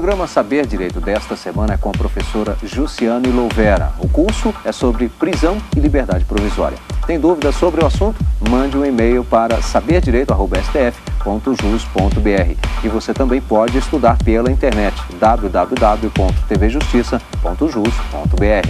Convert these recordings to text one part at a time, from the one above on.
programa Saber Direito desta semana é com a professora Jussiane Louvera. O curso é sobre prisão e liberdade provisória. Tem dúvidas sobre o assunto? Mande um e-mail para saberdireito@stf.jus.br. E você também pode estudar pela internet www.tvjustiça.jus.br.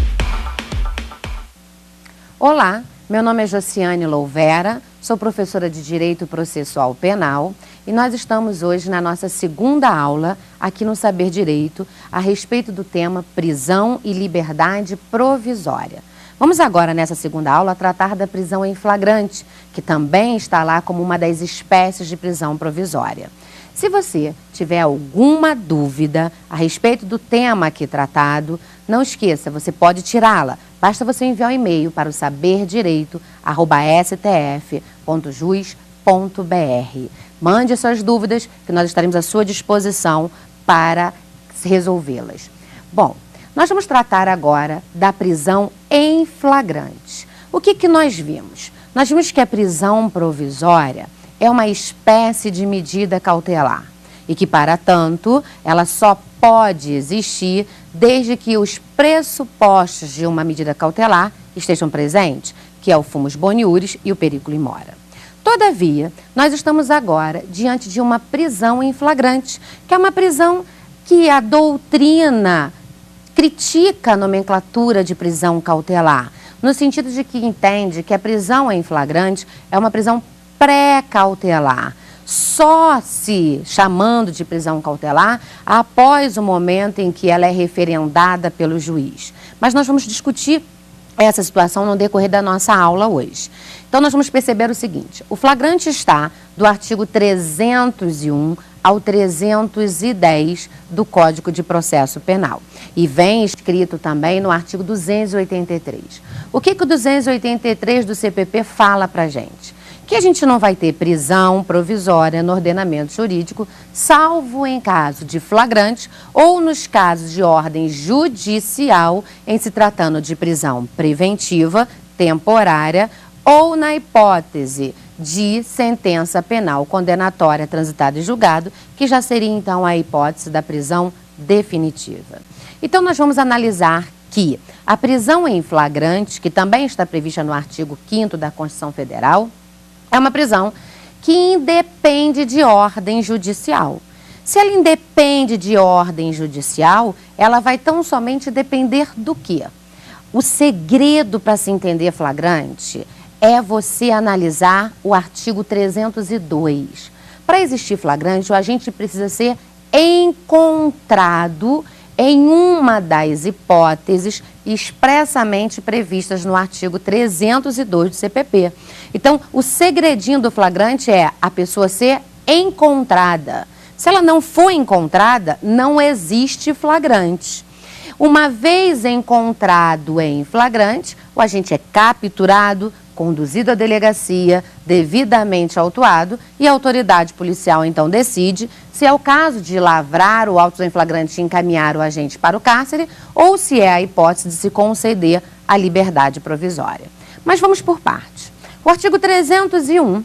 Olá, meu nome é Jussiane Louvera, sou professora de Direito Processual Penal e nós estamos hoje na nossa segunda aula aqui no Saber Direito a respeito do tema prisão e liberdade provisória. Vamos agora, nessa segunda aula, tratar da prisão em flagrante, que também está lá como uma das espécies de prisão provisória. Se você tiver alguma dúvida a respeito do tema aqui tratado, não esqueça, você pode tirá-la. Basta você enviar um e-mail para o saberdireito@stf.jus.br. Mande suas dúvidas, que nós estaremos à sua disposição para resolvê-las. Bom, nós vamos tratar agora da prisão em flagrante. O que nós vimos? Nós vimos que a prisão provisória é uma espécie de medida cautelar e que, para tanto, ela só pode existir desde que os pressupostos de uma medida cautelar estejam presentes, que é o fumus boniuris e o periculo in mora. Todavia, nós estamos agora diante de uma prisão em flagrante, que é uma prisão que a doutrina critica a nomenclatura de prisão cautelar, no sentido de que entende que a prisão em flagrante é uma prisão pré-cautelar, só se chamando de prisão cautelar após o momento em que ela é referendada pelo juiz. Mas nós vamos discutir essa situação no decorrer da nossa aula hoje. Então, nós vamos perceber o seguinte: o flagrante está do artigo 301 ao 310 do Código de Processo Penal. E vem escrito também no artigo 283. O que o 283 do CPP fala para a gente? Que a gente não vai ter prisão provisória no ordenamento jurídico, salvo em caso de flagrante ou nos casos de ordem judicial, em se tratando de prisão preventiva, temporária, ou na hipótese de sentença penal condenatória transitada e julgado, que já seria então a hipótese da prisão definitiva. Então nós vamos analisar que a prisão em flagrante, que também está prevista no artigo 5º da Constituição Federal, é uma prisão que independe de ordem judicial. Se ela independe de ordem judicial, ela vai tão somente depender do quê? O segredo para se entender flagrante é você analisar o artigo 302. Para existir flagrante, o agente precisa ser encontrado em uma das hipóteses expressamente previstas no artigo 302 do CPP. Então, o segredinho do flagrante é a pessoa ser encontrada. Se ela não for encontrada, não existe flagrante. Uma vez encontrado em flagrante, o agente é capturado, conduzido à delegacia, devidamente autuado, e a autoridade policial então decide se é o caso de lavrar o auto em flagrante e encaminhar o agente para o cárcere ou se é a hipótese de se conceder a liberdade provisória. Mas vamos por partes. O artigo 301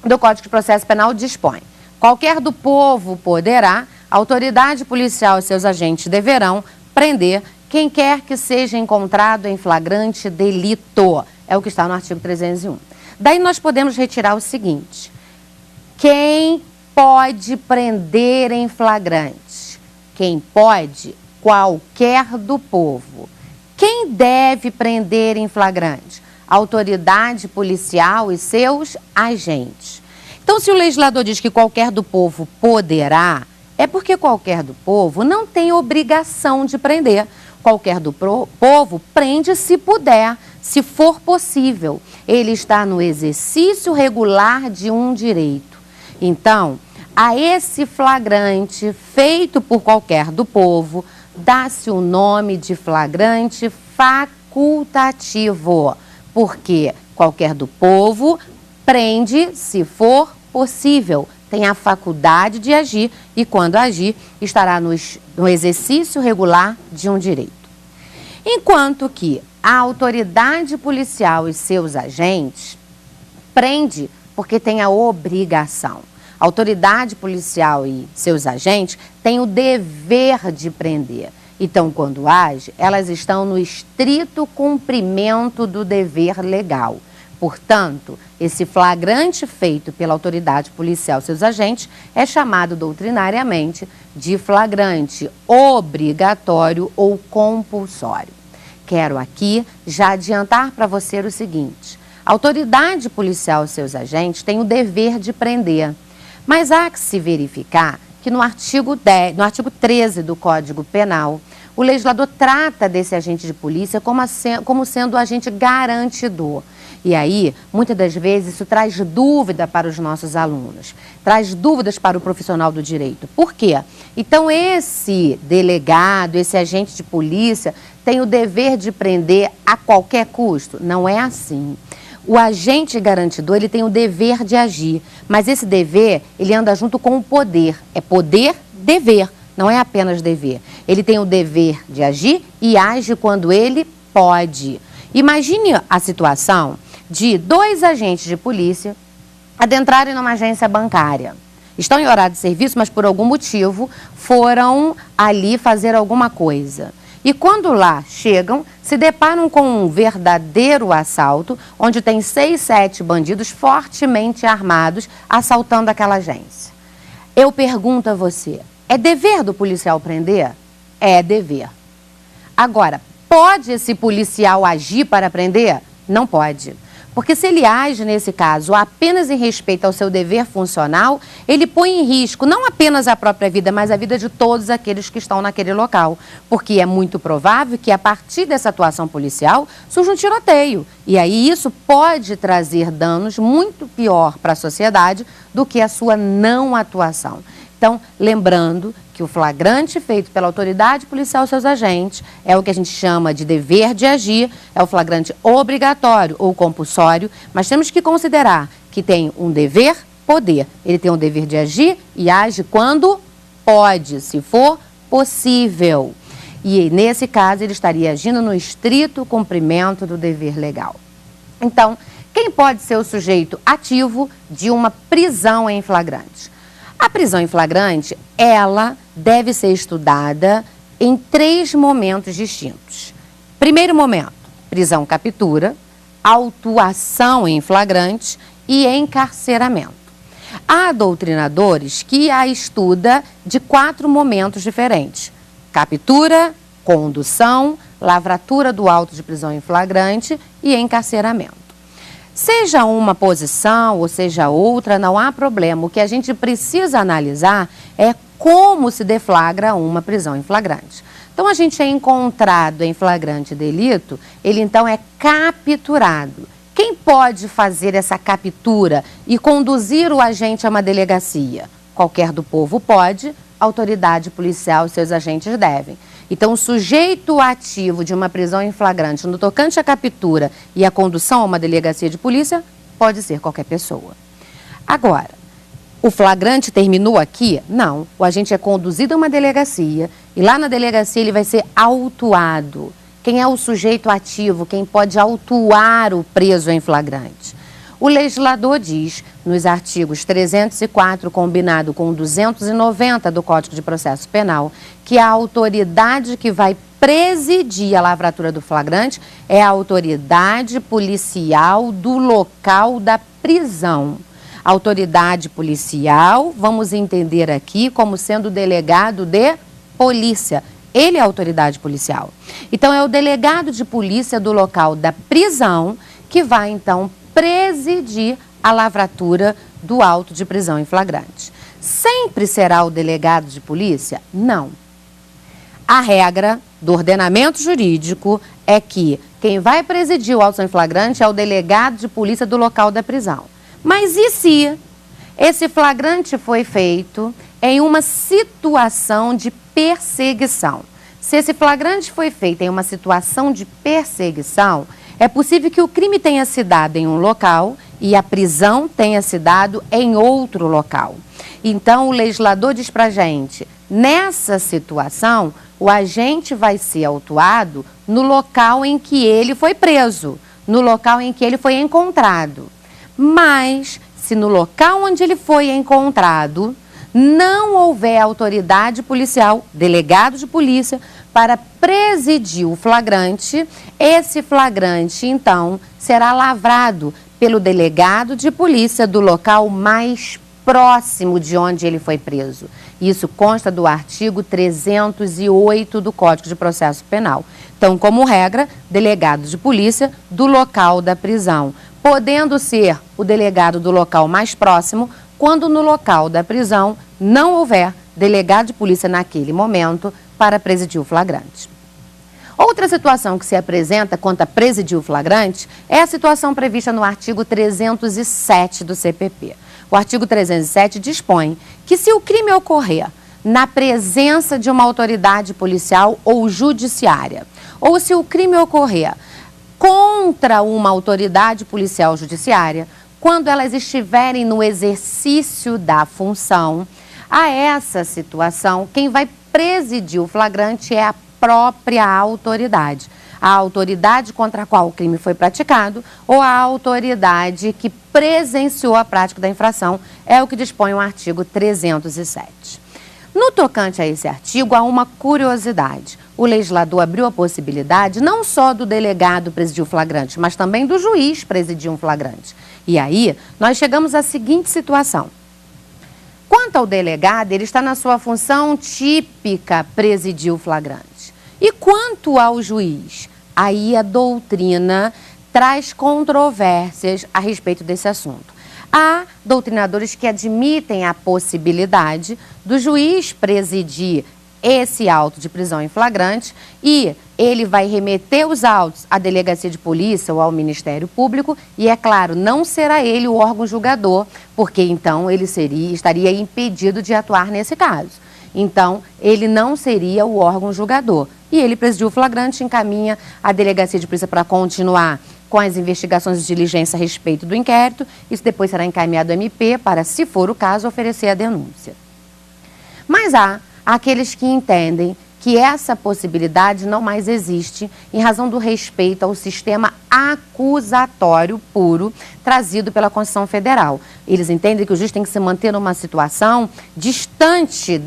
do Código de Processo Penal dispõe: qualquer do povo poderá, a autoridade policial e seus agentes deverão prender quem quer que seja encontrado em flagrante delito. É o que está no artigo 301. Daí nós podemos retirar o seguinte: quem pode prender em flagrante? Quem pode? Qualquer do povo. Quem deve prender em flagrante? A autoridade policial e seus agentes. Então, se o legislador diz que qualquer do povo poderá, é porque qualquer do povo não tem obrigação de prender. Qualquer do povo prende se puder, se for possível. Ele está no exercício regular de um direito. Então, a esse flagrante feito por qualquer do povo, dá-se o nome de flagrante facultativo, porque qualquer do povo prende se for possível. Tem a faculdade de agir e, quando agir, estará no exercício regular de um direito. Enquanto que a autoridade policial e seus agentes prende porque tem a obrigação. A autoridade policial e seus agentes têm o dever de prender. Então, quando age, elas estão no estrito cumprimento do dever legal. Portanto, esse flagrante feito pela autoridade policial e seus agentes é chamado doutrinariamente de flagrante obrigatório ou compulsório. Quero aqui já adiantar para você o seguinte: a autoridade policial e seus agentes têm o dever de prender, mas há que se verificar que no artigo 13 do Código Penal, o legislador trata desse agente de polícia como sendo o agente garantidor. E aí, muitas das vezes, isso traz dúvida para os nossos alunos, traz dúvidas para o profissional do direito. Por quê? Então, esse delegado, esse agente de polícia, tem o dever de prender a qualquer custo? Não é assim. O agente garantidor, ele tem o dever de agir, mas esse dever, ele anda junto com o poder. É poder, dever, não é apenas dever. Ele tem o dever de agir e age quando ele pode. Imagine a situação de 2 agentes de polícia adentrarem numa agência bancária. Estão em horário de serviço, mas por algum motivo foram ali fazer alguma coisa. E quando lá chegam, se deparam com um verdadeiro assalto, onde tem 6, 7 bandidos fortemente armados assaltando aquela agência. Eu pergunto a você, é dever do policial prender? É dever. Agora, pode esse policial agir para prender? Não pode. Porque se ele age, nesse caso, apenas em respeito ao seu dever funcional, ele põe em risco não apenas a própria vida, mas a vida de todos aqueles que estão naquele local. Porque é muito provável que, a partir dessa atuação policial, surja um tiroteio. E aí isso pode trazer danos muito pior para a sociedade do que a sua não atuação. Então, lembrando que o flagrante feito pela autoridade policial e seus agentes é o que a gente chama de dever de agir, é o flagrante obrigatório ou compulsório, mas temos que considerar que tem um dever, poder. Ele tem um dever de agir e age quando pode, se for possível. E, nesse caso, ele estaria agindo no estrito cumprimento do dever legal. Então, quem pode ser o sujeito ativo de uma prisão em flagrante? A prisão em flagrante, ela deve ser estudada em 3 momentos distintos. Primeiro momento, prisão captura, autuação em flagrante e encarceramento. Há doutrinadores que a estuda de 4 momentos diferentes: captura, condução, lavratura do auto de prisão em flagrante e encarceramento. Seja uma posição ou seja outra, não há problema. O que a gente precisa analisar é como se deflagra uma prisão em flagrante. Então, a gente é encontrado em flagrante delito, ele então é capturado. Quem pode fazer essa captura e conduzir o agente a uma delegacia? Qualquer do povo pode, a autoridade policial e seus agentes devem. Então, o sujeito ativo de uma prisão em flagrante no tocante à captura e à condução a uma delegacia de polícia pode ser qualquer pessoa. Agora, o flagrante terminou aqui? Não. O agente é conduzido a uma delegacia e lá na delegacia ele vai ser autuado. Quem é o sujeito ativo? Quem pode autuar o preso em flagrante? O legislador diz, nos artigos 304, combinado com 290 do Código de Processo Penal, que a autoridade que vai presidir a lavratura do flagrante é a autoridade policial do local da prisão. Autoridade policial, vamos entender aqui como sendo o delegado de polícia. Ele é a autoridade policial. Então, é o delegado de polícia do local da prisão que vai, então, presidir a lavratura do auto de prisão em flagrante. Sempre será o delegado de polícia? Não. A regra do ordenamento jurídico é que quem vai presidir o auto em flagrante é o delegado de polícia do local da prisão. Mas e se esse flagrante foi feito em uma situação de perseguição? Se esse flagrante foi feito em uma situação de perseguição, é possível que o crime tenha se dado em um local e a prisão tenha se dado em outro local. Então, o legislador diz para a gente, nessa situação, o agente vai ser autuado no local em que ele foi preso, no local em que ele foi encontrado. Mas, se no local onde ele foi encontrado não houver autoridade policial, delegado de polícia, para presidir o flagrante, esse flagrante, então, será lavrado pelo delegado de polícia do local mais próximo de onde ele foi preso. Isso consta do artigo 308 do Código de Processo Penal. Então, como regra, delegado de polícia do local da prisão, podendo ser o delegado do local mais próximo, quando no local da prisão não houver delegado de polícia naquele momento para presidir o flagrante. Outra situação que se apresenta quanto a presidir o flagrante é a situação prevista no artigo 307 do CPP. O artigo 307 dispõe que se o crime ocorrer na presença de uma autoridade policial ou judiciária, ou se o crime ocorrer contra uma autoridade policial ou judiciária, quando elas estiverem no exercício da função, a essa situação, quem vai presidir o flagrante é a própria autoridade. A autoridade contra a qual o crime foi praticado ou a autoridade que presenciou a prática da infração, é o que dispõe o artigo 307. No tocante a esse artigo, há uma curiosidade. O legislador abriu a possibilidade não só do delegado presidir o flagrante, mas também do juiz presidir um flagrante. E aí, nós chegamos à seguinte situação. Quanto ao delegado, ele está na sua função típica presidir o flagrante. E quanto ao juiz, aí a doutrina traz controvérsias a respeito desse assunto. Há doutrinadores que admitem a possibilidade do juiz presidir esse auto de prisão em flagrante e ele vai remeter os autos à delegacia de polícia ou ao Ministério Público e, é claro, não será ele o órgão julgador, porque então ele estaria impedido de atuar nesse caso. Então, ele não seria o órgão julgador. E ele presidiu o flagrante, encaminha a delegacia de polícia para continuar com as investigações de diligência a respeito do inquérito. Isso depois será encaminhado ao MP para, se for o caso, oferecer a denúncia. Mas há aqueles que entendem que essa possibilidade não mais existe em razão do respeito ao sistema acusatório puro trazido pela Constituição Federal. Eles entendem que o juiz tem que se manter numa situação distante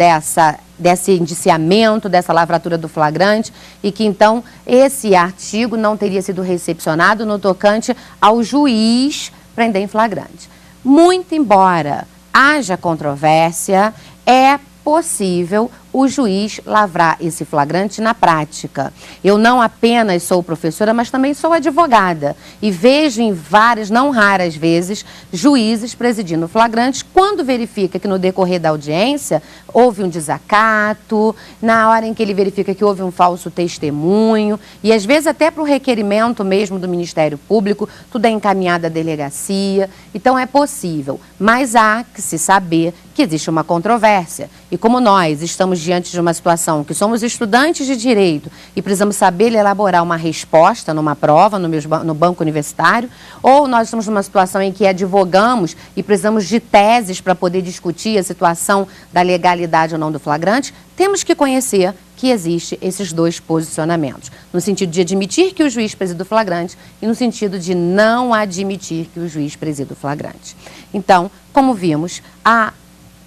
desse indiciamento, dessa lavratura do flagrante e que então esse artigo não teria sido recepcionado no tocante ao juiz prender em flagrante. Muito embora haja controvérsia, é possível o juiz lavrar esse flagrante na prática. Eu não apenas sou professora, mas também sou advogada e vejo em várias, não raras vezes, juízes presidindo flagrantes quando verifica que no decorrer da audiência houve um desacato, na hora em que ele verifica que houve um falso testemunho e às vezes até para o requerimento mesmo do Ministério Público, tudo é encaminhado à delegacia. Então é possível, mas há que se saber que existe uma controvérsia. E como nós estamos diante de uma situação que somos estudantes de direito e precisamos saber elaborar uma resposta numa prova, no banco universitário, ou nós estamos numa situação em que advogamos e precisamos de teses para poder discutir a situação da legalidade ou não do flagrante, temos que conhecer que existem esses dois posicionamentos, no sentido de admitir que o juiz presida o flagrante e no sentido de não admitir que o juiz presida o flagrante. Então, como vimos,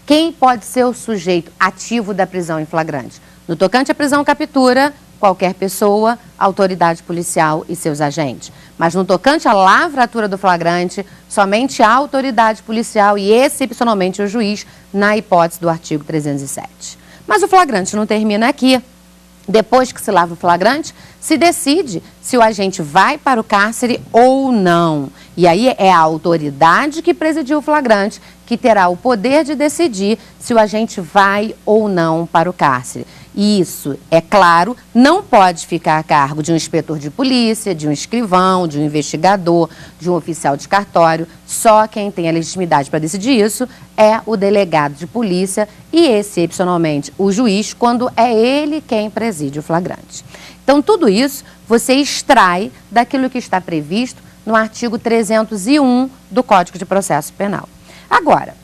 quem pode ser o sujeito ativo da prisão em flagrante? No tocante à prisão-captura, qualquer pessoa, autoridade policial e seus agentes. Mas no tocante à lavratura do flagrante, somente a autoridade policial e excepcionalmente o juiz, na hipótese do artigo 307. Mas o flagrante não termina aqui. Depois que se lavra o flagrante, se decide se o agente vai para o cárcere ou não. E aí é a autoridade que presidiu o flagrante que terá o poder de decidir se o agente vai ou não para o cárcere. E isso, é claro, não pode ficar a cargo de um inspetor de polícia, de um escrivão, de um investigador, de um oficial de cartório. Só quem tem a legitimidade para decidir isso é o delegado de polícia e, excepcionalmente, o juiz, quando é ele quem preside o flagrante. Então, tudo isso você extrai daquilo que está previsto no artigo 301 do Código de Processo Penal. Agora,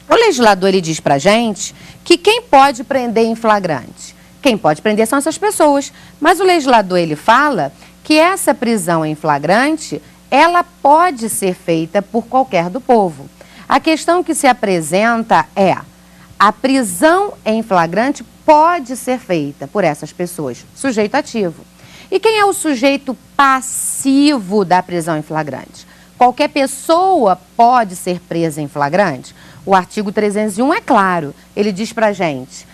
o legislador ele diz para a gente que quem pode prender em flagrante? Quem pode prender são essas pessoas, mas o legislador ele fala que essa prisão em flagrante, ela pode ser feita por qualquer do povo. A questão que se apresenta é: a prisão em flagrante pode ser feita por essas pessoas, sujeito ativo. E quem é o sujeito passivo da prisão em flagrante? Qualquer pessoa pode ser presa em flagrante? O artigo 301 é claro, ele diz pra gente: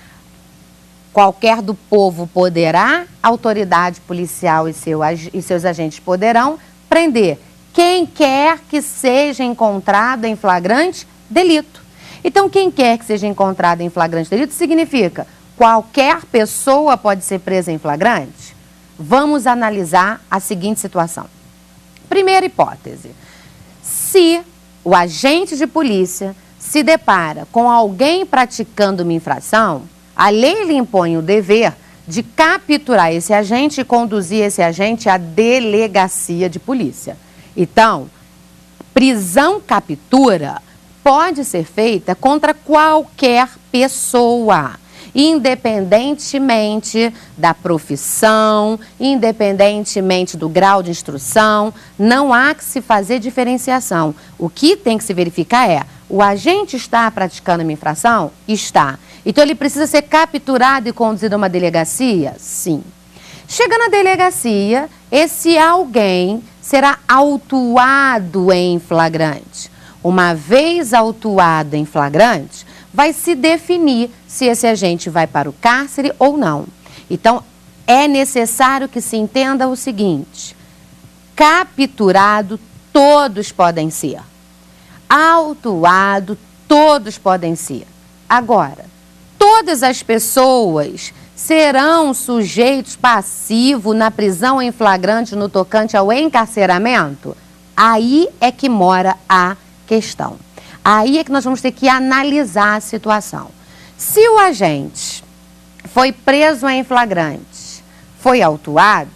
qualquer do povo poderá, autoridade policial e seus agentes poderão prender quem quer que seja encontrado em flagrante delito. Então, quem quer que seja encontrado em flagrante delito significa qualquer pessoa pode ser presa em flagrante? Vamos analisar a seguinte situação. Primeira hipótese: se o agente de polícia se depara com alguém praticando uma infração, a lei lhe impõe o dever de capturar esse agente e conduzir esse agente à delegacia de polícia. Então, prisão-captura pode ser feita contra qualquer pessoa, independentemente da profissão, independentemente do grau de instrução. Não há que se fazer diferenciação. O que tem que se verificar é: o agente está praticando uma infração? Está. Então ele precisa ser capturado e conduzido a uma delegacia? Sim. Chega na delegacia, esse alguém será autuado em flagrante. Uma vez autuado em flagrante, vai se definir se esse agente vai para o cárcere ou não. Então, é necessário que se entenda o seguinte: capturado, todos podem ser. Autuado, todos podem ser. Agora, todas as pessoas serão sujeitos passivos na prisão em flagrante no tocante ao encarceramento? Aí é que mora a questão. Aí é que nós vamos ter que analisar a situação. Se o agente foi preso em flagrante, foi autuado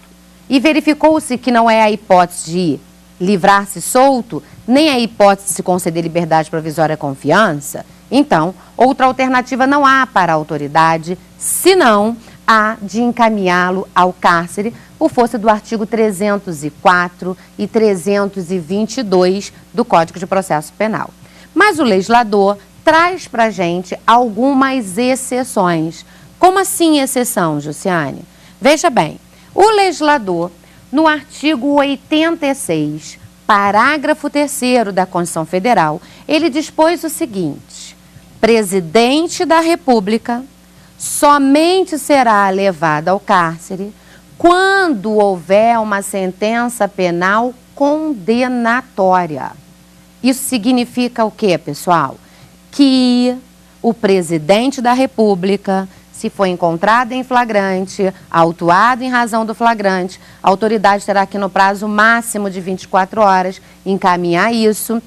e verificou-se que não é a hipótese de livrar-se solto, nem a hipótese de se conceder liberdade provisória confiança, então, outra alternativa não há para a autoridade, senão a de encaminhá-lo ao cárcere por força do artigo 304 e 322 do Código de Processo Penal. Mas o legislador traz para a gente algumas exceções. Como assim exceção, Jussiane? Veja bem, o legislador, no artigo 86, parágrafo 3º da Constituição Federal, ele dispôs o seguinte: presidente da República somente será levado ao cárcere quando houver uma sentença penal condenatória. Isso significa o quê, pessoal? Que o presidente da República, se for encontrado em flagrante, autuado em razão do flagrante, a autoridade terá que, no prazo máximo de 24 horas, encaminhar isso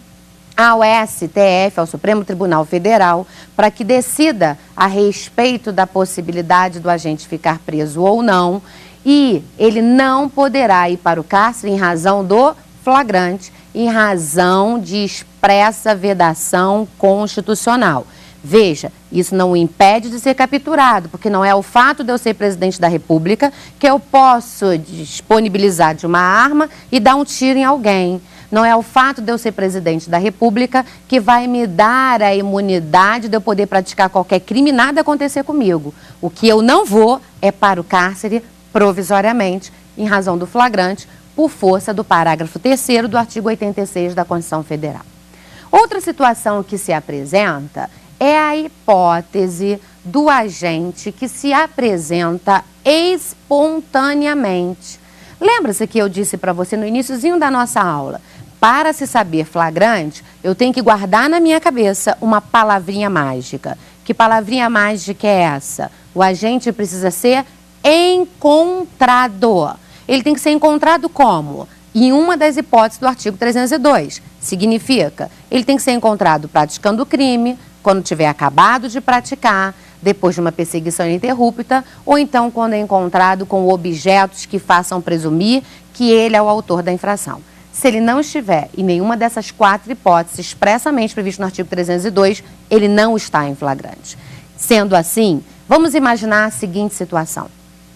ao STF, ao Supremo Tribunal Federal, para que decida a respeito da possibilidade do agente ficar preso ou não, e ele não poderá ir para o cárcere em razão do flagrante, em razão de expressa vedação constitucional. Veja, isso não o impede de ser capturado, porque não é o fato de eu ser presidente da República que eu posso disponibilizar de uma arma e dar um tiro em alguém. Não é o fato de eu ser presidente da República que vai me dar a imunidade de eu poder praticar qualquer crime e nada acontecer comigo. O que eu não vou é para o cárcere provisoriamente, em razão do flagrante, por força do parágrafo 3º do artigo 86 da Constituição Federal. Outra situação que se apresenta é a hipótese do agente que se apresenta espontaneamente. Lembra-se que eu disse para você no iniciozinho da nossa aula? Para se saber flagrante, eu tenho que guardar na minha cabeça uma palavrinha mágica. Que palavrinha mágica é essa? O agente precisa ser encontrado. Ele tem que ser encontrado como? Em uma das hipóteses do artigo 302. Significa, ele tem que ser encontrado praticando o crime, quando tiver acabado de praticar, depois de uma perseguição ininterrupta, ou então quando é encontrado com objetos que façam presumir que ele é o autor da infração. Se ele não estiver em nenhuma dessas 4 hipóteses expressamente previstas no artigo 302, ele não está em flagrante. Sendo assim, vamos imaginar a seguinte situação.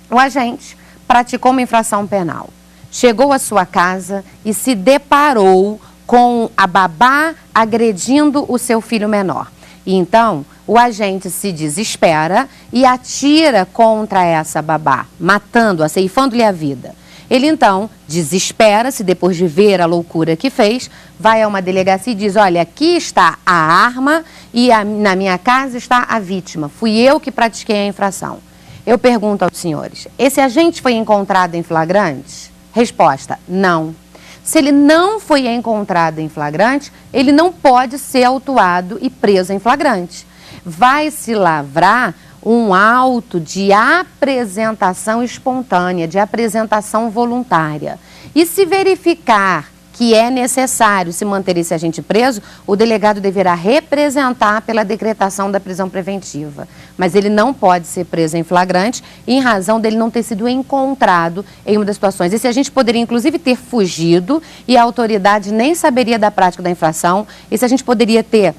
O agente praticou uma infração penal, chegou à sua casa e se deparou com a babá agredindo o seu filho menor. E então, o agente se desespera e atira contra essa babá, matando-a, ceifando-lhe a vida. Ele então desespera-se, depois de ver a loucura que fez, vai a uma delegacia e diz, olha, aqui está a arma e na minha casa está a vítima. Fui eu que pratiquei a infração. Eu pergunto aos senhores, esse agente foi encontrado em flagrante? Resposta, não. Se ele não foi encontrado em flagrante, ele não pode ser autuado e preso em flagrante. Vai se lavrar um auto de apresentação espontânea, de apresentação voluntária. E se verificar que é necessário se manter esse agente preso, o delegado deverá representar pela decretação da prisão preventiva. Mas ele não pode ser preso em flagrante em razão dele não ter sido encontrado em uma das situações. Esse agente poderia, inclusive, ter fugido e a autoridade nem saberia da prática da infração. Esse agente poderia ter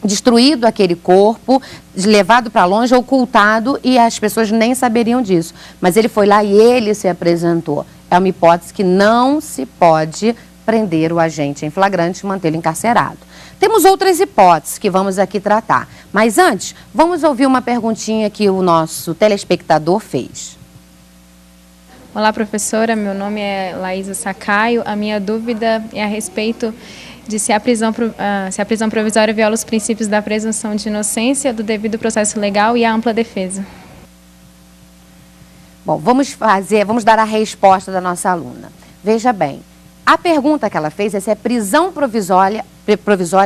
destruído aquele corpo, levado para longe, ocultado e as pessoas nem saberiam disso. Mas ele foi lá e ele se apresentou. É uma hipótese que não se pode prender o agente em flagrante e mantê-lo encarcerado. Temos outras hipóteses que vamos aqui tratar. Mas antes, vamos ouvir uma perguntinha que o nosso telespectador fez. Olá, professora. Meu nome é Laísa Sacaio. A minha dúvida é a respeito de se a prisão provisória viola os princípios da presunção de inocência, do devido processo legal e a ampla defesa. Bom, vamos dar a resposta da nossa aluna. Veja bem, a pergunta que ela fez é se a prisão provisória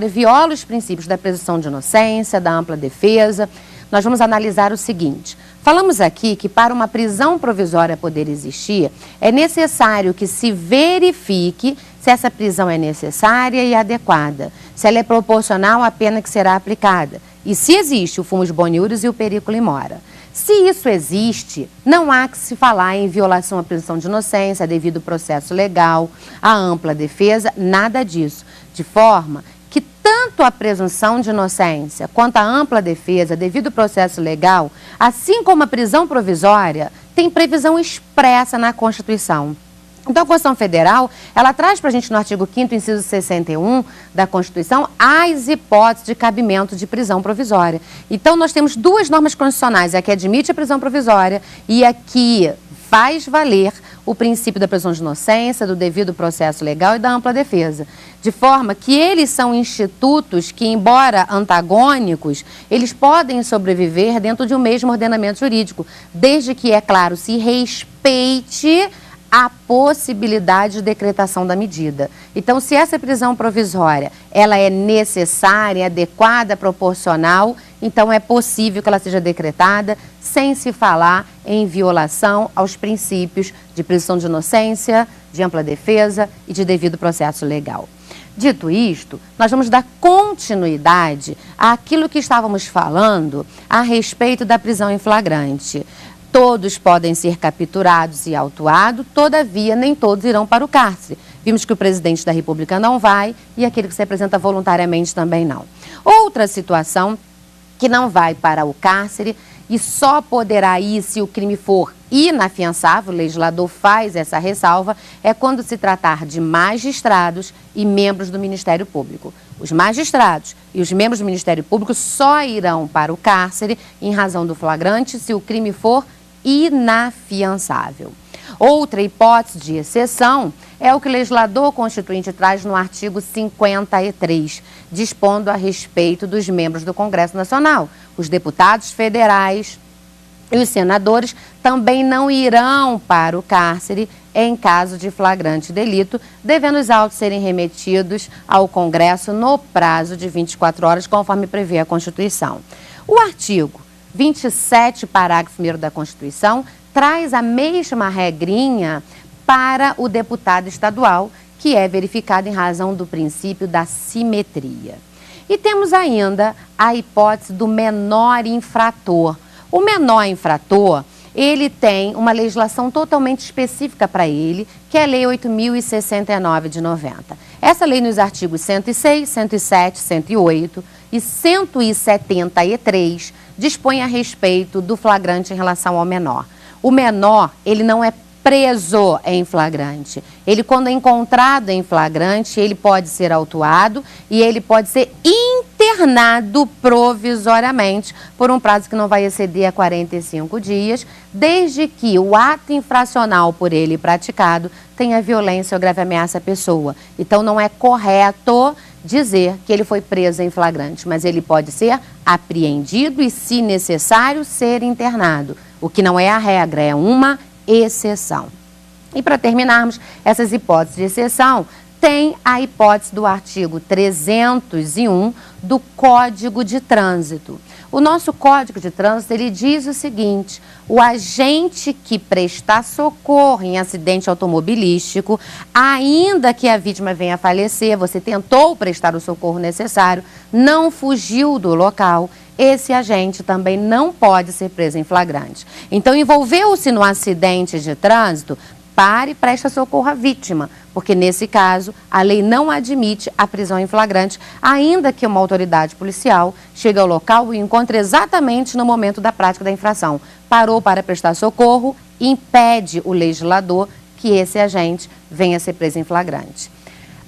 viola os princípios da presunção de inocência, da ampla defesa. Nós vamos analisar o seguinte. Falamos aqui que para uma prisão provisória poder existir, é necessário que se verifique se essa prisão é necessária e adequada, se ela é proporcional à pena que será aplicada e se existe o fumus boniuris e o periculo in mora. Se isso existe, não há que se falar em violação à presunção de inocência, devido processo legal, à ampla defesa, nada disso. De forma que tanto a presunção de inocência quanto a ampla defesa, devido processo legal, assim como a prisão provisória, tem previsão expressa na Constituição. Então, a Constituição Federal, ela traz para a gente no artigo 5º, inciso 61 da Constituição, as hipóteses de cabimento de prisão provisória. Então, nós temos duas normas constitucionais, a que admite a prisão provisória e a que faz valer o princípio da presunção de inocência, do devido processo legal e da ampla defesa. De forma que eles são institutos que, embora antagônicos, eles podem sobreviver dentro de um mesmo ordenamento jurídico, desde que, é claro, se respeite a possibilidade de decretação da medida. Então, se essa prisão provisória ela é necessária, adequada, proporcional, então é possível que ela seja decretada sem se falar em violação aos princípios de presunção de inocência, de ampla defesa e de devido processo legal. Dito isto, nós vamos dar continuidade àquilo que estávamos falando a respeito da prisão em flagrante. Todos podem ser capturados e autuados, todavia nem todos irão para o cárcere. Vimos que o presidente da República não vai e aquele que se apresenta voluntariamente também não. Outra situação que não vai para o cárcere e só poderá ir se o crime for inafiançável, o legislador faz essa ressalva, é quando se tratar de magistrados e membros do Ministério Público. Os magistrados e os membros do Ministério Público só irão para o cárcere em razão do flagrante se o crime for inafiançável. Outra hipótese de exceção é o que o legislador constituinte traz no artigo 53, dispondo a respeito dos membros do Congresso Nacional. Os deputados federais e os senadores também não irão para o cárcere em caso de flagrante delito, devendo os autos serem remetidos ao Congresso no prazo de 24 horas, conforme prevê a Constituição. O artigo 27, parágrafo 1º da Constituição, traz a mesma regrinha para o deputado estadual, que é verificado em razão do princípio da simetria. E temos ainda a hipótese do menor infrator. O menor infrator, ele tem uma legislação totalmente específica para ele, que é a Lei 8.069 de 90. Essa lei nos artigos 106, 107, 108 e 173 dispõe a respeito do flagrante em relação ao menor. O menor, ele não é preso em flagrante. Ele, quando é encontrado em flagrante, ele pode ser autuado e ele pode ser internado provisoriamente por um prazo que não vai exceder a 45 dias, desde que o ato infracional por ele praticado tenha violência ou grave ameaça à pessoa. Então, não é correto dizer que ele foi preso em flagrante, mas ele pode ser apreendido e, se necessário, ser internado. O que não é a regra, é uma exceção. E para terminarmos essas hipóteses de exceção, tem a hipótese do artigo 301 do Código de Trânsito. O nosso Código de Trânsito, ele diz o seguinte: o agente que prestar socorro em acidente automobilístico, ainda que a vítima venha a falecer, você tentou prestar o socorro necessário, não fugiu do local, esse agente também não pode ser preso em flagrante. Então, envolveu-se no acidente de trânsito, pare e preste socorro à vítima, porque nesse caso a lei não admite a prisão em flagrante, ainda que uma autoridade policial chegue ao local e encontre exatamente no momento da prática da infração. Parou para prestar socorro, impede o legislador que esse agente venha a ser preso em flagrante.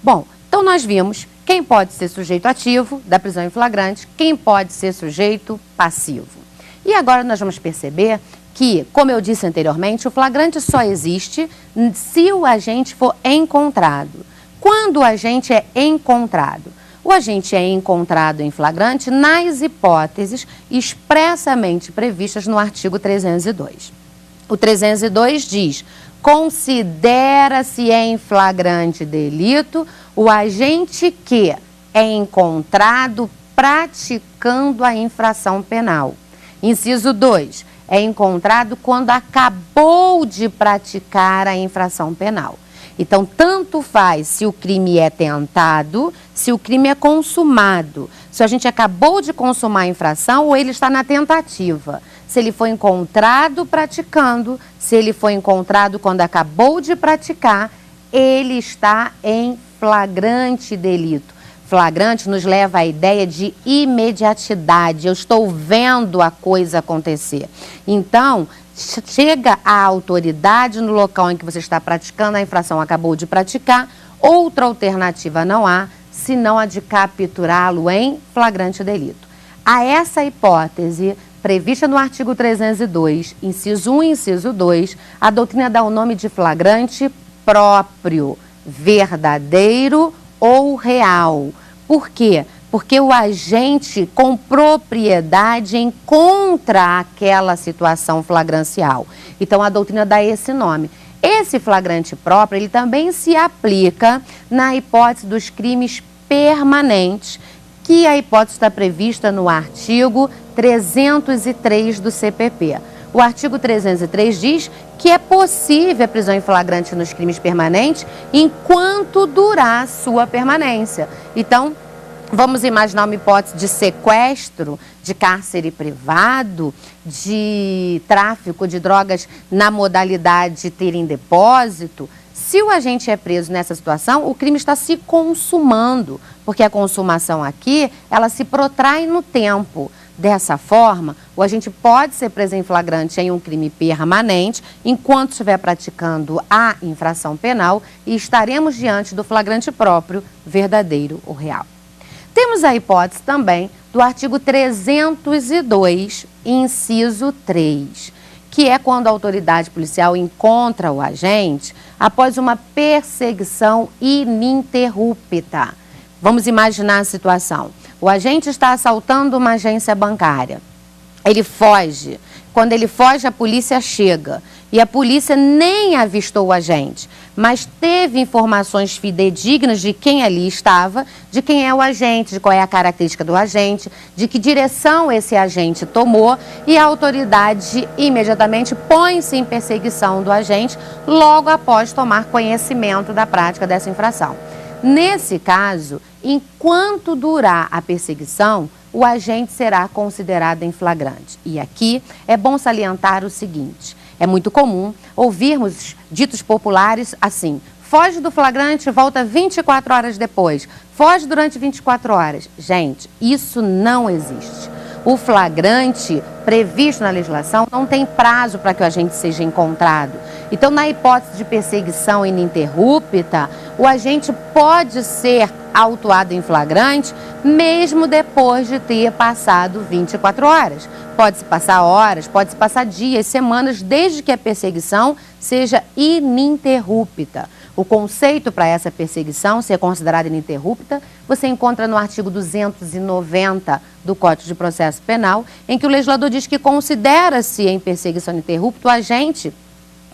Bom, então nós vimos quem pode ser sujeito ativo da prisão em flagrante, quem pode ser sujeito passivo. E agora nós vamos perceber que, como eu disse anteriormente, o flagrante só existe se o agente for encontrado. Quando o agente é encontrado? O agente é encontrado em flagrante nas hipóteses expressamente previstas no artigo 302. O 302 diz: considera-se em flagrante delito o agente que é encontrado praticando a infração penal. Inciso 2. É encontrado quando acabou de praticar a infração penal. Então, tanto faz se o crime é tentado, se o crime é consumado. Se a gente acabou de consumar a infração ou ele está na tentativa. Se ele foi encontrado praticando, se ele foi encontrado quando acabou de praticar, ele está em flagrante delito. Flagrante nos leva à ideia de imediatidade. Eu estou vendo a coisa acontecer. Então, chega a autoridade no local em que você está praticando a infração, acabou de praticar, outra alternativa não há, senão a de capturá-lo em flagrante delito. A essa hipótese, prevista no artigo 302, inciso 1 e inciso 2, a doutrina dá o nome de flagrante próprio, verdadeiro ou real. Por quê? Porque o agente com propriedade encontra aquela situação flagrancial. Então, a doutrina dá esse nome. Esse flagrante próprio, ele também se aplica na hipótese dos crimes permanentes, que a hipótese está prevista no artigo 303 do CPP. O artigo 303 diz que é possível a prisão em flagrante nos crimes permanentes enquanto durar sua permanência. Então, vamos imaginar uma hipótese de sequestro, de cárcere privado, de tráfico de drogas na modalidade de ter em depósito. Se o agente é preso nessa situação, o crime está se consumando, porque a consumação aqui, ela se protrai no tempo. Dessa forma, o agente pode ser preso em flagrante em um crime permanente enquanto estiver praticando a infração penal e estaremos diante do flagrante próprio, verdadeiro ou real. Temos a hipótese também do artigo 302, inciso 3, que é quando a autoridade policial encontra o agente após uma perseguição ininterrupta. Vamos imaginar a situação. O agente está assaltando uma agência bancária. Ele foge. Quando ele foge, a polícia chega. E a polícia nem avistou o agente, mas teve informações fidedignas de quem ali estava, de quem é o agente, de qual é a característica do agente, de que direção esse agente tomou, e a autoridade imediatamente põe-se em perseguição do agente logo após tomar conhecimento da prática dessa infração. Nesse caso, enquanto durar a perseguição, o agente será considerado em flagrante. E aqui é bom salientar o seguinte: é muito comum ouvirmos ditos populares assim: foge do flagrante e volta 24 horas depois, foge durante 24 horas. Gente, isso não existe. O flagrante previsto na legislação não tem prazo para que o agente seja encontrado. Então, na hipótese de perseguição ininterrupta, o agente pode ser autuado em flagrante mesmo depois de ter passado 24 horas. Pode-se passar horas, pode-se passar dias, semanas, desde que a perseguição seja ininterrupta. O conceito para essa perseguição ser considerada ininterrupta, você encontra no artigo 290 do Código de Processo Penal, em que o legislador diz que considera-se em perseguição ininterrupta o agente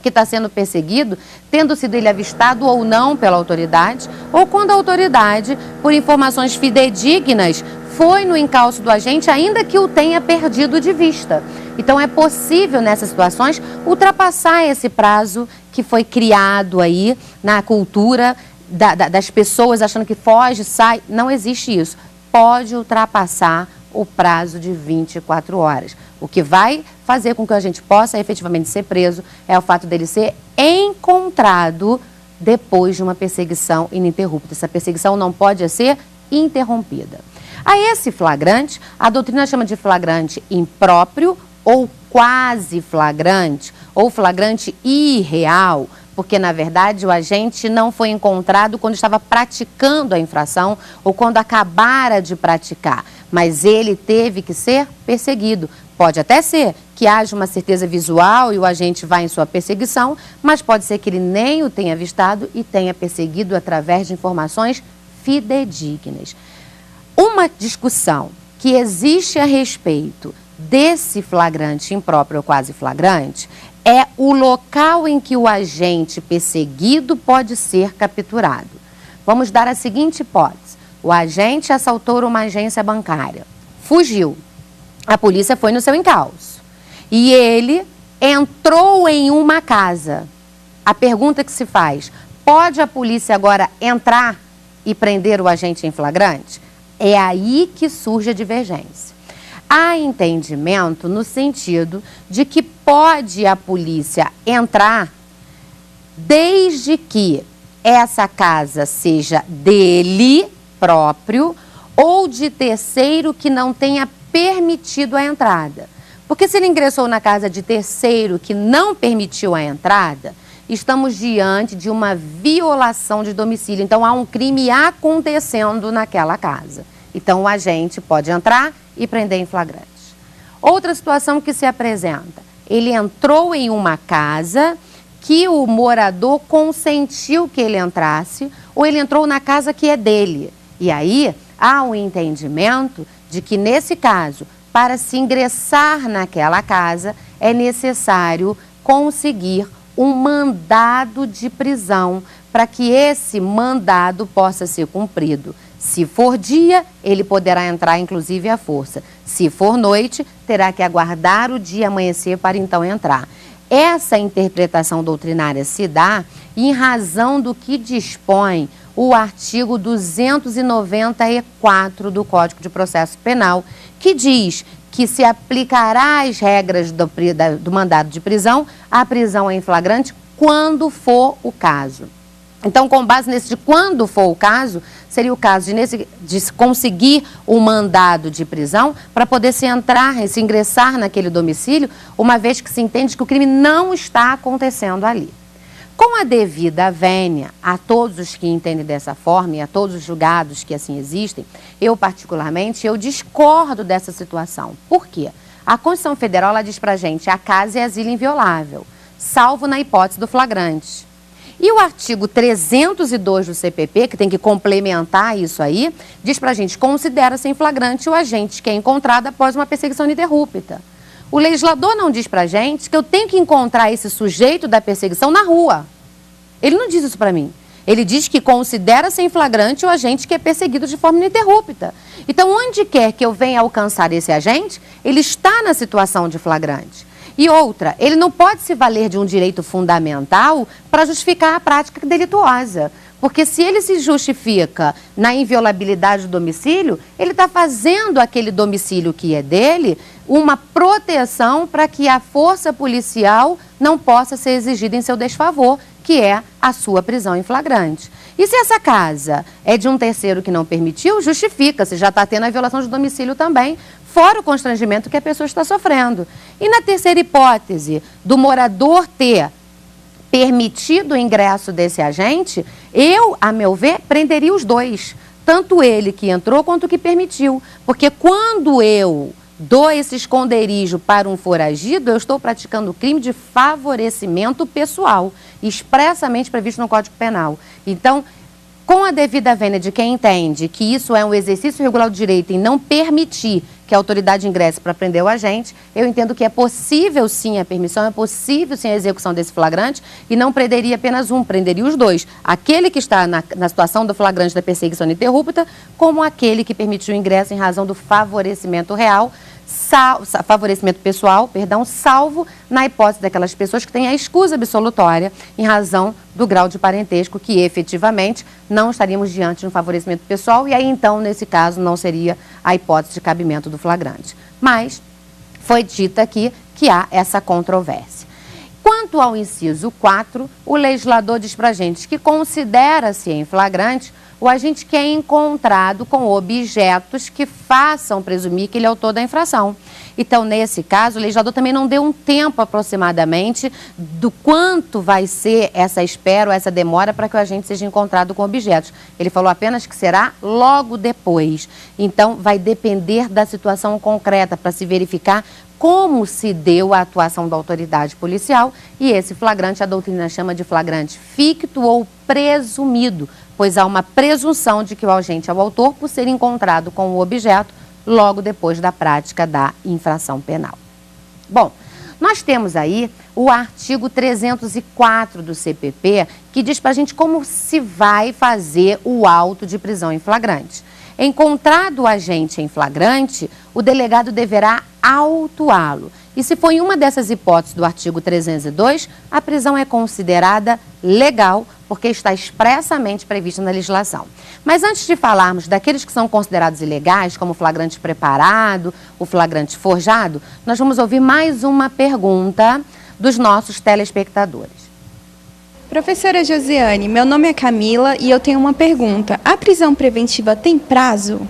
que está sendo perseguido, tendo sido ele avistado ou não pela autoridade, ou quando a autoridade, por informações fidedignas, foi no encalço do agente, ainda que o tenha perdido de vista. Então, é possível, nessas situações, ultrapassar esse prazo que foi criado aí na cultura das pessoas achando que foge, sai. Não existe isso. Pode ultrapassar o prazo de 24 horas. O que vai fazer com que a gente possa efetivamente ser preso é o fato dele ser encontrado depois de uma perseguição ininterrupta. Essa perseguição não pode ser interrompida. A esse flagrante, a doutrina chama de flagrante impróprio ou quase flagrante, ou flagrante irreal, porque, na verdade, o agente não foi encontrado quando estava praticando a infração ou quando acabara de praticar, mas ele teve que ser perseguido. Pode até ser que haja uma certeza visual e o agente vá em sua perseguição, mas pode ser que ele nem o tenha avistado e tenha perseguido através de informações fidedignas. Uma discussão que existe a respeito desse flagrante impróprio ou quase flagrante é o local em que o agente perseguido pode ser capturado. Vamos dar a seguinte hipótese. O agente assaltou uma agência bancária, fugiu. A polícia foi no seu encalço e ele entrou em uma casa. A pergunta que se faz, pode a polícia agora entrar e prender o agente em flagrante? É aí que surge a divergência. Há entendimento no sentido de que pode a polícia entrar desde que essa casa seja dele próprio ou de terceiro que não tenha permitido a entrada. Porque se ele ingressou na casa de terceiro que não permitiu a entrada, estamos diante de uma violação de domicílio. Então, há um crime acontecendo naquela casa. Então, o agente pode entrar e prender em flagrante. Outra situação que se apresenta, ele entrou em uma casa que o morador consentiu que ele entrasse, ou ele entrou na casa que é dele. E aí, há um entendimento de que, nesse caso, para se ingressar naquela casa, é necessário conseguir um mandado de prisão para que esse mandado possa ser cumprido. Se for dia, ele poderá entrar, inclusive, à força. Se for noite, terá que aguardar o dia amanhecer para então entrar. Essa interpretação doutrinária se dá em razão do que dispõe o artigo 294 do Código de Processo Penal, que diz que se aplicará as regras do mandado de prisão à prisão em flagrante quando for o caso. Então, com base nesse de quando for o caso, seria o caso de se conseguir um mandado de prisão para poder se ingressar naquele domicílio, uma vez que se entende que o crime não está acontecendo ali. Com a devida vênia a todos os que entendem dessa forma e a todos os julgados que assim existem, eu particularmente, eu discordo dessa situação. Por quê? A Constituição Federal ela diz pra gente, a casa é asilo inviolável, salvo na hipótese do flagrante. E o artigo 302 do CPP, que tem que complementar isso aí, diz pra gente, considera-se em flagrante o agente que é encontrado após uma perseguição ininterrupta. O legislador não diz pra gente que eu tenho que encontrar esse sujeito da perseguição na rua. Ele não diz isso pra mim. Ele diz que considera-se em flagrante o agente que é perseguido de forma ininterrupta. Então, onde quer que eu venha alcançar esse agente, ele está na situação de flagrante. E outra, ele não pode se valer de um direito fundamental para justificar a prática delituosa. Porque se ele se justifica na inviolabilidade do domicílio, ele está fazendo aquele domicílio que é dele uma proteção para que a força policial não possa ser exigida em seu desfavor, que é a sua prisão em flagrante. E se essa casa é de um terceiro que não permitiu, justifica-se, já está tendo a violação de domicílio também, fora o constrangimento que a pessoa está sofrendo. E na terceira hipótese, do morador ter permitido o ingresso desse agente, eu, a meu ver, prenderia os dois. Tanto ele que entrou quanto o que permitiu. Porque quando eu dou esse esconderijo para um foragido, eu estou praticando o crime de favorecimento pessoal, expressamente previsto no Código Penal. Então, com a devida vênia de quem entende que isso é um exercício regular do direito em não permitir que a autoridade ingresse para prender o agente, eu entendo que é possível sim a permissão, é possível sim a execução desse flagrante e não prenderia apenas um, prenderia os dois. Aquele que está na situação do flagrante da perseguição ininterrupta, como aquele que permitiu o ingresso em razão do favorecimento real, favorecimento pessoal, perdão, salvo na hipótese daquelas pessoas que têm a escusa absolutória em razão do grau de parentesco que efetivamente não estaríamos diante de um favorecimento pessoal e aí então, nesse caso, não seria a hipótese de cabimento do flagrante. Mas foi dito aqui que há essa controvérsia. Quanto ao inciso 4, o legislador diz para a gente que considera-se em flagrante o agente que é encontrado com objetos que façam presumir que ele é autor da infração. Então, nesse caso, o legislador também não deu um tempo aproximadamente do quanto vai ser essa espera ou essa demora para que o agente seja encontrado com objetos. Ele falou apenas que será logo depois. Então, vai depender da situação concreta para se verificar como se deu a atuação da autoridade policial e esse flagrante a doutrina chama de flagrante ficto ou presumido, pois há uma presunção de que o agente é o autor por ser encontrado com o objeto logo depois da prática da infração penal. Bom, nós temos aí o artigo 304 do CPP que diz para a gente como se vai fazer o auto de prisão em flagrante. Encontrado o agente em flagrante, o delegado deverá autuá-lo. E se for em uma dessas hipóteses do artigo 302, a prisão é considerada legal, porque está expressamente prevista na legislação. Mas antes de falarmos daqueles que são considerados ilegais, como o flagrante preparado, o flagrante forjado, nós vamos ouvir mais uma pergunta dos nossos telespectadores. Professora Josiane, meu nome é Camila e eu tenho uma pergunta. A prisão preventiva tem prazo?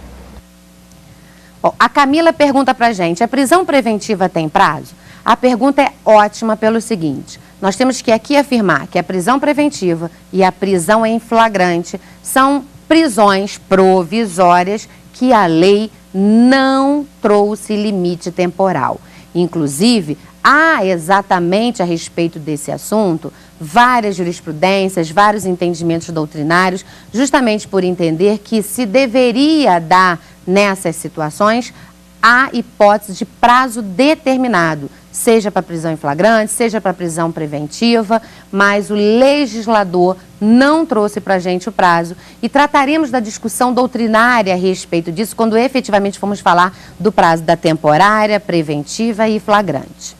Bom, a Camila pergunta pra gente, a prisão preventiva tem prazo? A pergunta é ótima pelo seguinte, nós temos que aqui afirmar que a prisão preventiva e a prisão em flagrante são prisões provisórias que a lei não trouxe limite temporal. Inclusive, há exatamente a respeito desse assunto várias jurisprudências, vários entendimentos doutrinários, justamente por entender que se deveria dar nessas situações a hipótese de prazo determinado, seja para prisão em flagrante, seja para prisão preventiva, mas o legislador não trouxe para a gente o prazo e trataremos da discussão doutrinária a respeito disso quando efetivamente formos falar do prazo da temporária, preventiva e flagrante.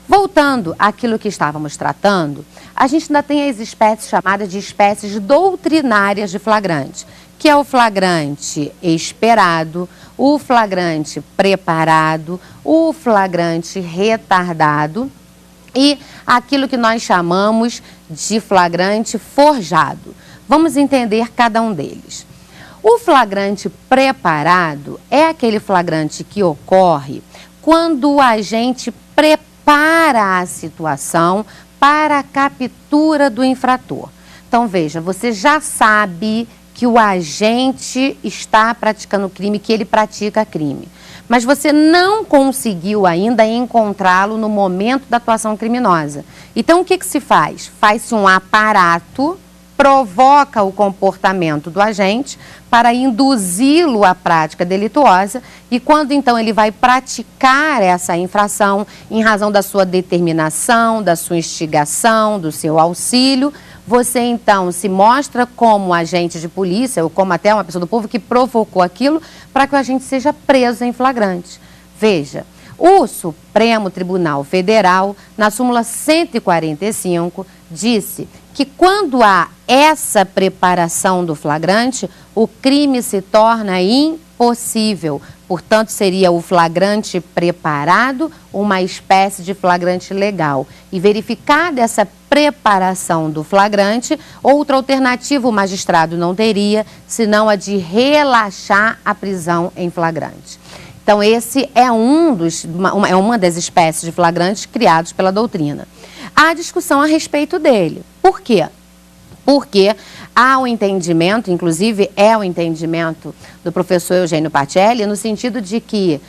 Voltando àquilo que estávamos tratando, a gente ainda tem as espécies chamadas de espécies doutrinárias de flagrante, que é o flagrante esperado, o flagrante preparado, o flagrante retardado e aquilo que nós chamamos de flagrante forjado. Vamos entender cada um deles. O flagrante preparado é aquele flagrante que ocorre quando o agente prepara a situação para a captura do infrator. Então, veja, você já sabe que o agente está praticando crime, que ele pratica crime. Mas você não conseguiu ainda encontrá-lo no momento da atuação criminosa. Então, o que se faz? Faz-se um aparato, provoca o comportamento do agente para induzi-lo à prática delituosa e quando então ele vai praticar essa infração em razão da sua determinação, da sua instigação, do seu auxílio, você então se mostra como agente de polícia ou como até uma pessoa do povo que provocou aquilo para que o agente seja preso em flagrante. Veja, o Supremo Tribunal Federal, na súmula 145, disse que quando há essa preparação do flagrante, o crime se torna impossível. Portanto, seria o flagrante preparado uma espécie de flagrante legal. E verificada essa preparação do flagrante, outra alternativa o magistrado não teria, senão a de relaxar a prisão em flagrante. Então, esse é uma das espécies de flagrantes criados pela doutrina. há discussão a respeito dele. Por quê? Porque há um entendimento, inclusive é o entendimento do professor Eugênio Pacelli, no sentido de que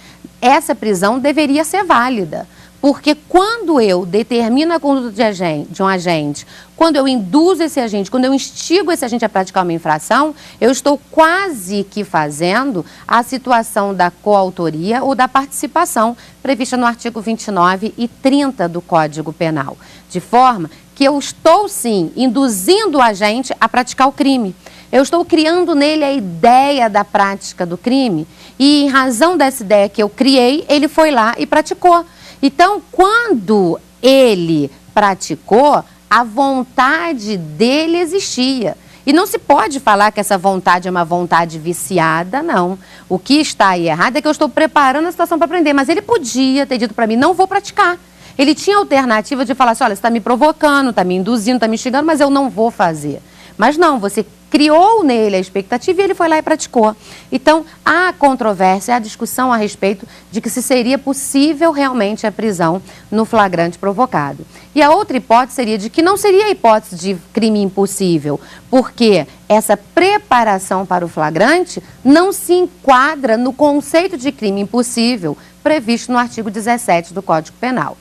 essa prisão deveria ser válida. Porque quando eu determino a conduta de um agente, quando eu induzo esse agente, quando eu instigo esse agente a praticar uma infração, eu estou quase que fazendo a situação da coautoria ou da participação prevista no artigo 29 e 30 do Código Penal. De forma que eu estou, sim, induzindo o agente a praticar o crime. Eu estou criando nele a ideia da prática do crime e, em razão dessa ideia que eu criei, ele foi lá e praticou. Então, quando ele praticou, a vontade dele existia. E não se pode falar que essa vontade é uma vontade viciada, não. O que está aí errado é que eu estou preparando a situação para aprender, mas ele podia ter dito para mim, não vou praticar. Ele tinha a alternativa de falar assim, olha, você está me provocando, está me induzindo, está me instigando, mas eu não vou fazer. Mas não, você criou nele a expectativa e ele foi lá e praticou. Então, há controvérsia, há discussão a respeito de que se seria possível realmente a prisão no flagrante provocado. E a outra hipótese seria de que não seria a hipótese de crime impossível, porque essa preparação para o flagrante não se enquadra no conceito de crime impossível previsto no artigo 17 do Código Penal.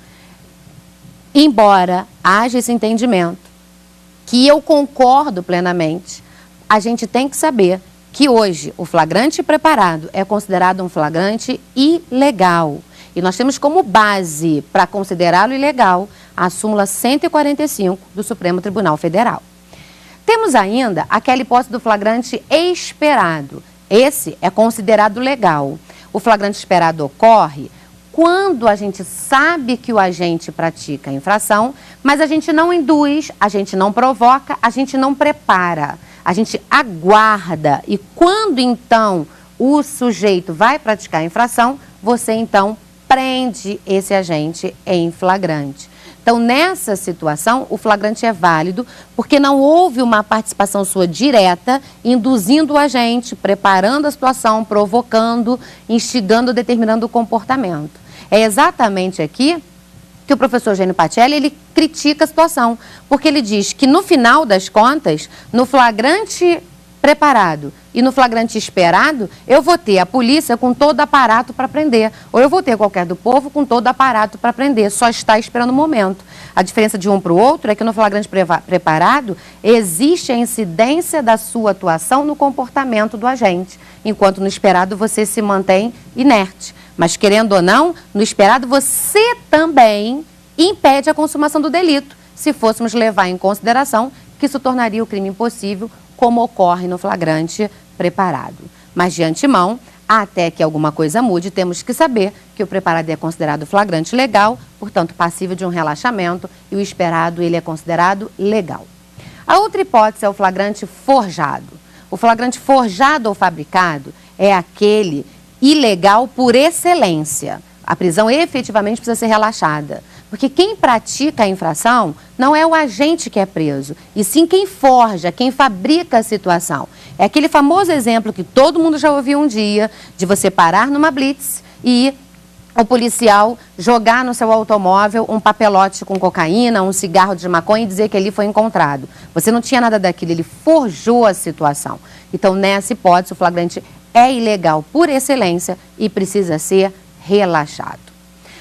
Embora haja esse entendimento, que eu concordo plenamente, a gente tem que saber que hoje o flagrante preparado é considerado um flagrante ilegal. E nós temos como base para considerá-lo ilegal a súmula 145 do Supremo Tribunal Federal. Temos ainda aquela hipótese do flagrante esperado. Esse é considerado legal. O flagrante esperado ocorre quando a gente sabe que o agente pratica a infração, mas a gente não induz, a gente não provoca, a gente não prepara, a gente aguarda. E quando então o sujeito vai praticar a infração, você então prende esse agente em flagrante. Então, nessa situação, o flagrante é válido porque não houve uma participação sua direta, induzindo o agente, preparando a situação, provocando, instigando, determinando o comportamento. É exatamente aqui que o professor Eugênio Pacelli, ele critica a situação, porque ele diz que no final das contas, no flagrante preparado e no flagrante esperado, eu vou ter a polícia com todo aparato para prender, ou eu vou ter qualquer do povo com todo aparato para prender, só está esperando o momento. A diferença de um para o outro é que no flagrante preparado existe a incidência da sua atuação no comportamento do agente, enquanto no esperado você se mantém inerte. Mas, querendo ou não, no esperado você também impede a consumação do delito, se fôssemos levar em consideração que isso tornaria o crime impossível, como ocorre no flagrante preparado. Mas, de antemão, até que alguma coisa mude, temos que saber que o preparado é considerado flagrante legal, portanto, passível de um relaxamento, e o esperado ele é considerado legal. A outra hipótese é o flagrante forjado. O flagrante forjado ou fabricado é aquele ilegal por excelência. A prisão efetivamente precisa ser relaxada. Porque quem pratica a infração não é o agente que é preso, e sim quem forja, quem fabrica a situação. É aquele famoso exemplo que todo mundo já ouviu um dia, de você parar numa blitz e o policial jogar no seu automóvel um papelote com cocaína, um cigarro de maconha e dizer que ali foi encontrado. Você não tinha nada daquilo, ele forjou a situação. Então, nessa hipótese, o flagrante é ilegal por excelência e precisa ser relaxado.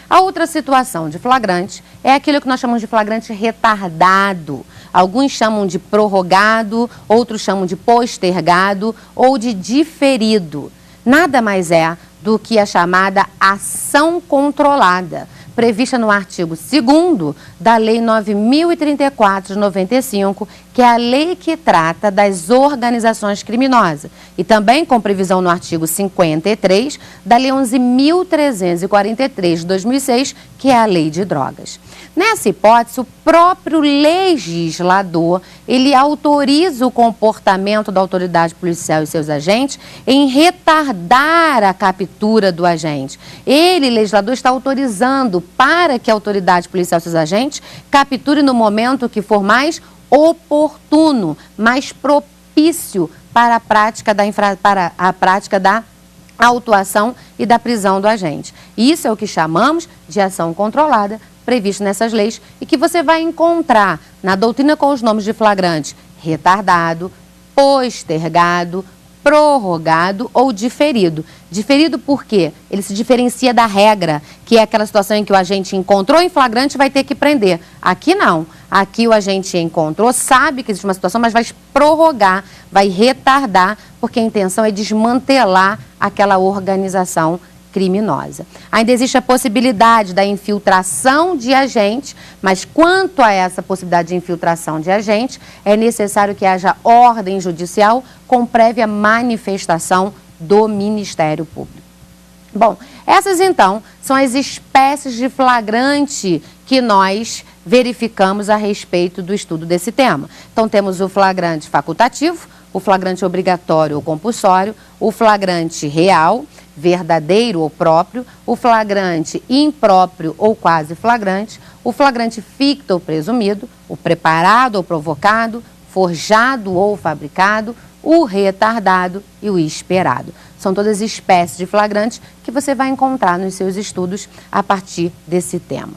A outra situação de flagrante é aquilo que nós chamamos de flagrante retardado. Alguns chamam de prorrogado, outros chamam de postergado ou de diferido. Nada mais é do que a chamada ação controlada, prevista no artigo 2º da Lei 9.034 de 95, que é a lei que trata das organizações criminosas, e também com previsão no artigo 53 da Lei 11.343 de 2006, que é a Lei de Drogas. Nessa hipótese, o próprio legislador, ele autoriza o comportamento da autoridade policial e seus agentes em retardar a captura do agente. Ele, legislador, está autorizando para que a autoridade policial e seus agentes capture no momento que for mais oportuno, mais propício para a prática da autuação e da prisão do agente. Isso é o que chamamos de ação controlada, previsto nessas leis e que você vai encontrar na doutrina com os nomes de flagrante retardado, postergado, prorrogado ou diferido. Diferido por quê? Ele se diferencia da regra, que é aquela situação em que o agente encontrou em flagrante e vai ter que prender. Aqui não. Aqui o agente encontrou, sabe que existe uma situação, mas vai prorrogar, vai retardar, porque a intenção é desmantelar aquela organização criminosa. Ainda existe a possibilidade da infiltração de agente, mas quanto a essa possibilidade de infiltração de agente, é necessário que haja ordem judicial com prévia manifestação do Ministério Público. Bom, essas então são as espécies de flagrante que nós verificamos a respeito do estudo desse tema. Então temos o flagrante facultativo, o flagrante obrigatório ou compulsório, o flagrante real, verdadeiro ou próprio, o flagrante impróprio ou quase flagrante, o flagrante ficto ou presumido, o preparado ou provocado, forjado ou fabricado, o retardado e o esperado. São todas espécies de flagrantes que você vai encontrar nos seus estudos a partir desse tema.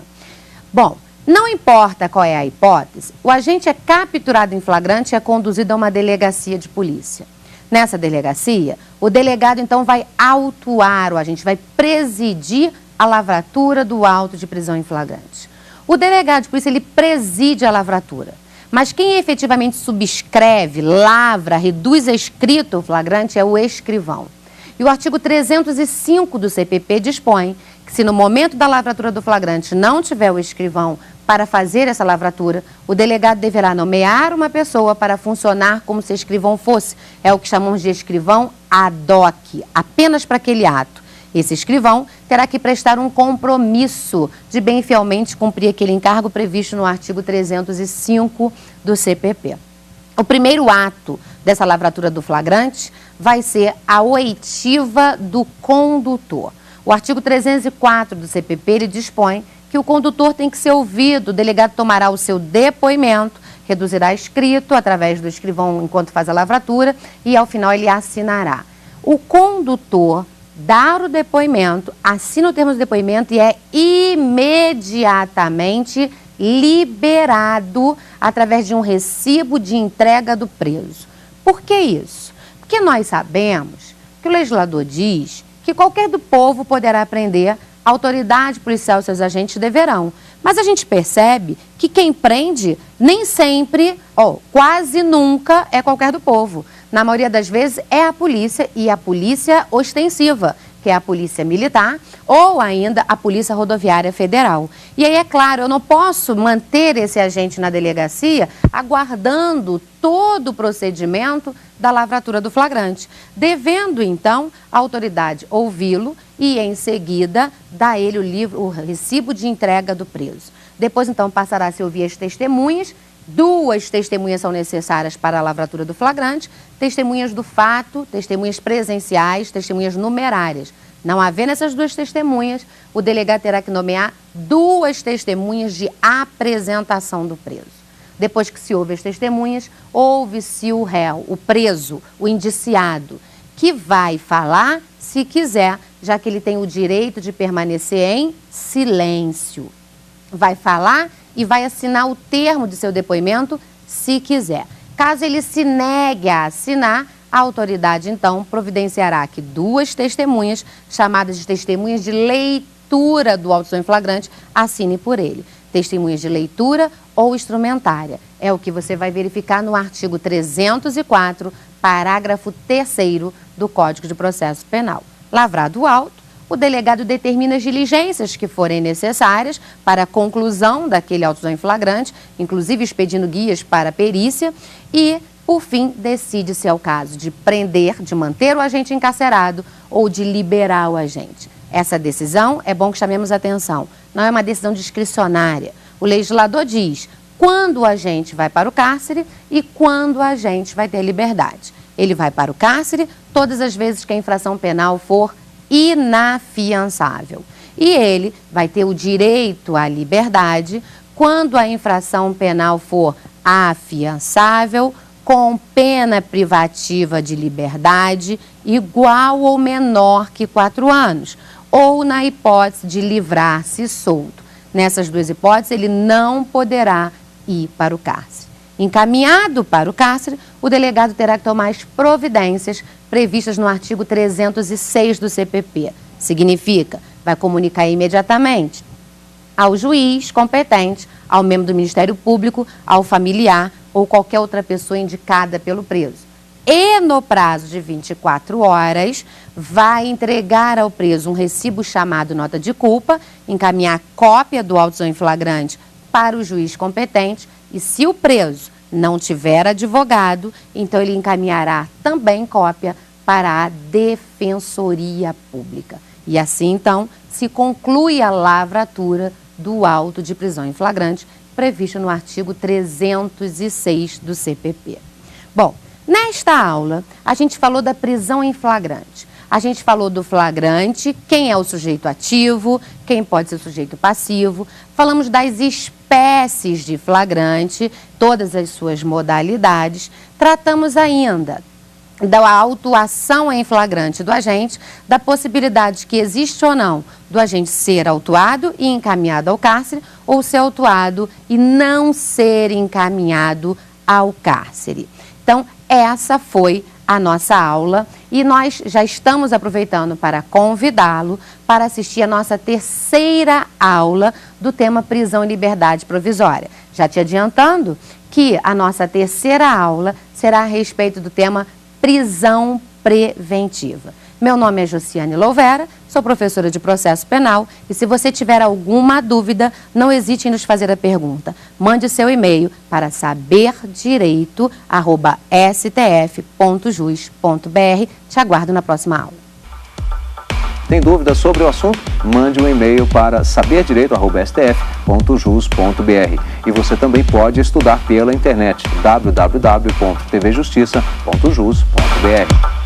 Bom, não importa qual é a hipótese, o agente é capturado em flagrante e é conduzido a uma delegacia de polícia. Nessa delegacia, o delegado então vai autuar o agente, vai presidir a lavratura do auto de prisão em flagrante. O delegado de polícia, ele preside a lavratura, mas quem efetivamente subscreve, lavra, reduz a escrito o flagrante é o escrivão. E o artigo 305 do CPP dispõe que se no momento da lavratura do flagrante não tiver o escrivão para fazer essa lavratura, o delegado deverá nomear uma pessoa para funcionar como se escrivão fosse. É o que chamamos de escrivão ad hoc, apenas para aquele ato. Esse escrivão terá que prestar um compromisso de bem fielmente cumprir aquele encargo previsto no artigo 305 do CPP. O primeiro ato dessa lavratura do flagrante vai ser a oitiva do condutor. O artigo 304 do CPP, ele dispõe que o condutor tem que ser ouvido, o delegado tomará o seu depoimento, reduzirá escrito através do escrivão enquanto faz a lavratura e ao final ele assinará. O condutor dá o depoimento, assina o termo do depoimento e é imediatamente liberado através de um recibo de entrega do preso. Por que isso? Porque nós sabemos que o legislador diz que qualquer do povo poderá prender, a autoridade policial e seus agentes deverão. Mas a gente percebe que quem prende nem sempre, quase nunca é qualquer do povo. Na maioria das vezes é a polícia e a polícia ostensiva, que é a polícia militar ou ainda a polícia rodoviária federal. E aí, é claro, eu não posso manter esse agente na delegacia aguardando todo o procedimento da lavratura do flagrante, devendo então a autoridade ouvi-lo e em seguida dar a ele o recibo de entrega do preso. Depois então passará a se ouvir as testemunhas. 2 testemunhas são necessárias para a lavratura do flagrante, testemunhas do fato, testemunhas presenciais, testemunhas numerárias. Não havendo essas 2 testemunhas, o delegado terá que nomear 2 testemunhas de apresentação do preso. Depois que se ouve as testemunhas, ouve-se o réu, o preso, o indiciado, que vai falar se quiser, já que ele tem o direito de permanecer em silêncio. Vai falar e vai assinar o termo de seu depoimento se quiser. Caso ele se negue a assinar, a autoridade então providenciará que 2 testemunhas, chamadas de testemunhas de leitura do auto em flagrante, assine por ele. Testemunhas de leitura ou instrumentária. É o que você vai verificar no artigo 304, parágrafo 3º do Código de Processo Penal. Lavrado o auto, o delegado determina as diligências que forem necessárias para a conclusão daquele auto em flagrante, inclusive expedindo guias para a perícia e, por fim, decide se é o caso de prender, de manter o agente encarcerado ou de liberar o agente. Essa decisão, é bom que chamemos atenção, não é uma decisão discricionária. O legislador diz quando o agente vai para o cárcere e quando o agente vai ter liberdade. Ele vai para o cárcere todas as vezes que a infração penal for inafiançável. E ele vai ter o direito à liberdade quando a infração penal for afiançável, com pena privativa de liberdade igual ou menor que 4 anos, ou na hipótese de livrar-se solto. nessas duas hipóteses, ele não poderá ir para o cárcere. Encaminhado para o cárcere, o delegado terá que tomar as providências previstas no artigo 306 do CPP. Significa, vai comunicar imediatamente ao juiz competente, ao membro do Ministério Público, ao familiar ou qualquer outra pessoa indicada pelo preso. E no prazo de 24 horas, vai entregar ao preso um recibo chamado nota de culpa, encaminhar cópia do auto em flagrante para o juiz competente e, se o preso não tiver advogado, então ele encaminhará também cópia para a Defensoria Pública. E assim, então, se conclui a lavratura do auto de prisão em flagrante previsto no artigo 306 do CPP. Bom, nesta aula, a gente falou da prisão em flagrante. A gente falou do flagrante, quem é o sujeito ativo, quem pode ser o sujeito passivo. Falamos das espécies de flagrante, todas as suas modalidades. Tratamos ainda da autuação em flagrante do agente, da possibilidade que existe ou não do agente ser autuado e encaminhado ao cárcere, ou ser autuado e não ser encaminhado ao cárcere. Então, essa foi a nossa aula e nós já estamos aproveitando para convidá-lo para assistir a nossa terceira aula do tema prisão e liberdade provisória. Já te adiantando que a nossa terceira aula será a respeito do tema prisão preventiva. Meu nome é Josiane Louvera, sou professora de processo penal e se você tiver alguma dúvida, não hesite em nos fazer a pergunta. Mande seu e-mail para saberdireito@stf.jus.br. Te aguardo na próxima aula. Tem dúvidas sobre o assunto? Mande um e-mail para saberdireito@stf.jus.br. E você também pode estudar pela internet www.tvjustiça.jus.br.